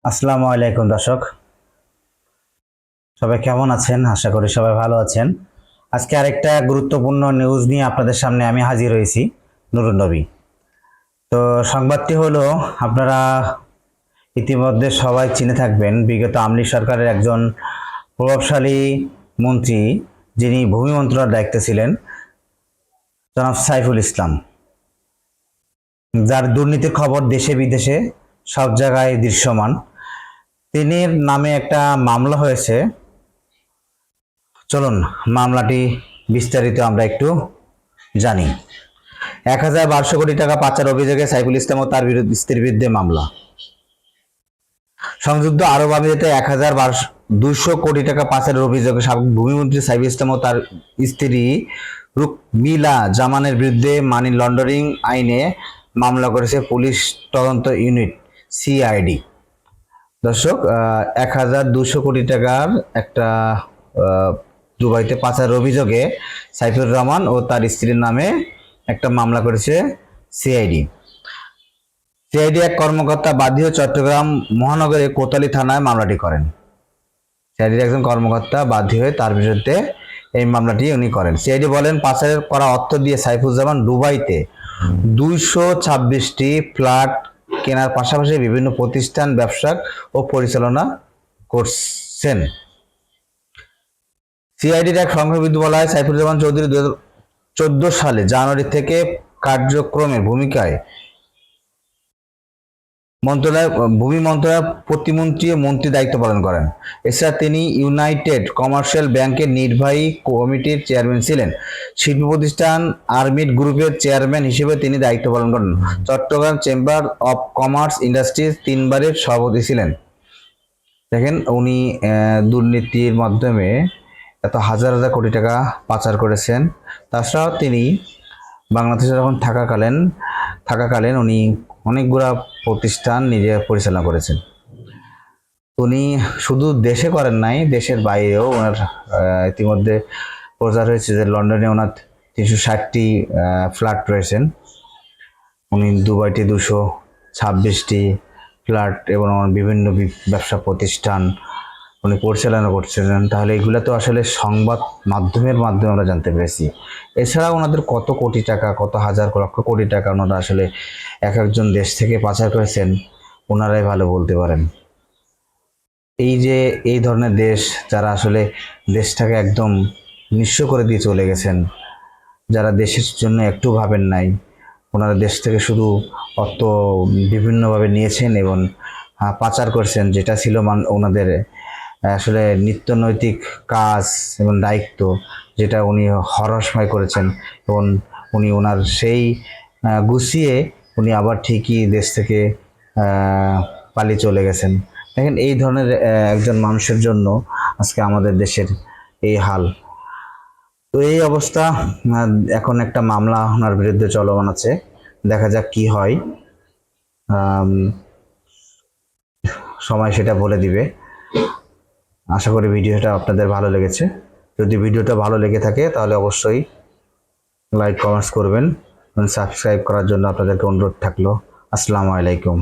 আসসালামু আলাইকুম দর্শক, সবাই কেমন আছেন? আশা করি সবাই ভালো আছেন। আজকে আরেকটা গুরুত্বপূর্ণ নিউজ নিয়ে আপনাদের সামনে আমি হাজির হয়েছি, নুরুন নবী। তো সংবাদটি হলো, আপনারা ইতিমধ্যে সবাই চিনে থাকবেন, বিগত আওয়ামী লীগ সরকারের একজন প্রভাবশালী মন্ত্রী, যিনি ভূমি মন্ত্রণালয়ের দায়িত্বে ছিলেন, জনাব সাইফুল ইসলাম, যার দুর্নীতির খবর দেশে বিদেশে সব জায়গায় দৃশ্যমান। তিনি নামে একটা মামলা হয়েছে। চলুন মামলাটি বিস্তারিত আমরা একটু জানি। ১,১২০ কোটি টাকা পাচার অভিযোগে সাইফুল ইসলাম ও তার স্ত্রীর বিরুদ্ধে মামলা। সংযুক্ত আরব আমিরাতে ১,২০০ কোটি টাকা পাচারের অভিযোগে সাবেক ভূমিমন্ত্রী সাইফুল ইসলাম ও তার স্ত্রী রুকমিলা জামানের বিরুদ্ধে মানি লন্ডারিং আইনে মামলা করেছে পুলিশ তদন্ত ইউনিট সিআইডি। দর্শক, ১,২০০ কোটি টাকার একটা দুবাইতে পাচারের অভিযোগে সাইফুর রহমান ও তার স্ত্রীর নামে একটা মামলা করেছে সিআইডি। এক কর্মকর্তা বাদী হয়ে চট্টগ্রাম মহানগরের কোতোয়ালি থানায় মামলাটি করেন। সিআইডির একজন কর্মকর্তা বাদী হয়ে তার বিরুদ্ধে এই মামলাটি উনি করেন। সিআইডি বলেন, পাচারের করা অর্থ দিয়ে সাইফুজ্জামান দুবাইতে ২২৬টি ফ্ল্যাট কেনার পাশাপাশি বিভিন্ন প্রতিষ্ঠান ব্যবসা ও পরিচালনা করছেন। সিআইডির এক সংবাদবিজ্ঞপ্তিতে বলা হয়, সাইফুজ্জামান চৌধুরী ২০১৪ সালে জানুয়ারি থেকে কার্যক্রমের ভূমিকায় ভূমি মন্ত্রণালয়ের প্রতিমন্ত্রী ও মন্ত্রী দায়িত্ব পালন করেন। এছাড়া তিনি ইউনাইটেড কমার্শিয়াল ব্যাংকের নির্বাহী কমিটির চেয়ারম্যান ছিলেন। শিল্প প্রতিষ্ঠান আরমিড গ্রুপের চেয়ারম্যান হিসেবে তিনি দায়িত্ব পালন করেন। Chittagong chamber of commerce industries ৩বারের সভাপতি ছিলেন। দেখেন, উনি দুর্নীতির মাধ্যমে এত হাজার হাজার কোটি টাকা পাচার করেছেন। তাছাড়াও তিনি বাংলাদেশে যখন থাকাকালীন উনি অনেকগুলা প্রতিষ্ঠান নিজে পরিচালনা করেছেন। উনি শুধু দেশে করেন নাই, দেশের বাইরেও ওনার ইতিমধ্যে প্রচার হয়েছে যে লন্ডনে ওনার ৩৬০টি ফ্ল্যাট রয়েছেন। উনি দুবাইতে ২২৬টি ফ্ল্যাট এবং বিভিন্ন ব্যবসা প্রতিষ্ঠান উনি পরিচালনা করছিলেন। তাহলে এগুলো তো আসলে সংবাদ মাধ্যমের মাধ্যমে আমরা জানতে পেরেছি। এছাড়া ওনাদের কত কোটি টাকা, কত হাজার লক্ষ কোটি টাকা ওনারা আসলে এক একজন দেশ থেকে পাচার করেছেন, ওনারাই ভালো বলতে পারেন। এই যে এই ধরনের দেশ, যারা আসলে দেশটাকে একদম নিঃস্ব করে দিয়ে চলে গেছেন, যারা দেশের জন্য একটু ভাবেন নাই, ওনারা দেশ থেকে শুধু অর্থ বিভিন্নভাবে নিয়েছেন এবং পাচার করছেন, যেটা ছিল ওনাদের আসলে নিত্য নৈতিক কাজ এবং দায়িত্ব, যেটা উনি হরসময় করেছেন। এবং উনি ওনার সেই গুছিয়ে উনি আবার ঠিকই দেশ থেকে পালিয়ে চলে গেছেন। দেখেন, এই ধরনের একজন মানুষের জন্য আজকে আমাদের দেশের এই হাল। তো এই অবস্থা। এখন একটা মামলা ওনার বিরুদ্ধে চলমান আছে, দেখা যাক কি হয়। সময় সেটা বলে দিবে। আশা করি ভিডিওটা আপনাদের ভালো লেগেছে। যদি ভিডিওটা ভালো লেগে থাকে তাহলে অবশ্যই লাইক কমেন্টস করবেন এবং সাবস্ক্রাইব করার জন্য আপনাদেরকে অনুরোধ থাকলো। আসসালামু আলাইকুম।